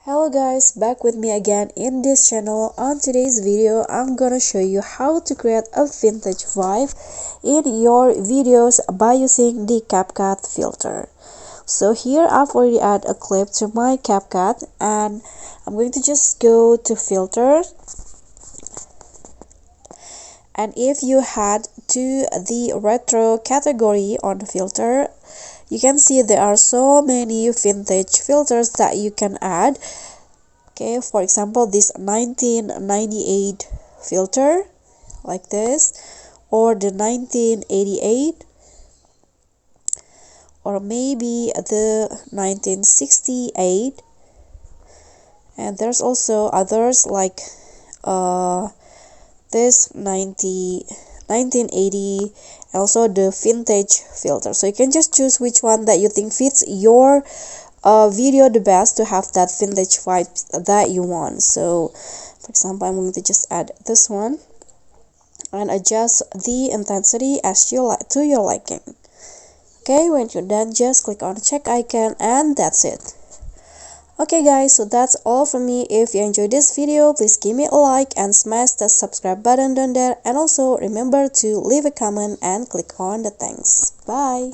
Hello guys, back with me again in this channel. On today's video, I'm gonna show you how to create a vintage vibe in your videos by using the CapCut filter. So here I've already added a clip to my CapCut and I'm going to just go to filter. And if you head to the retro category on the filter, you can see there are so many vintage filters that you can add. Okay, for example, this 1998 filter like this, or the 1988, or maybe the 1968. And there's also others like this 1980, also the vintage filter. So you can just choose which one that you think fits your video the best to have that vintage vibe that you want. So for example, I'm going to just add this one and adjust the intensity as you like to your liking. Okay, when you're done, just click on the check icon and that's it. Okay guys, so that's all from me. If you enjoyed this video, please give me a like and smash that subscribe button down there, and also remember to leave a comment and click on the thanks. Bye.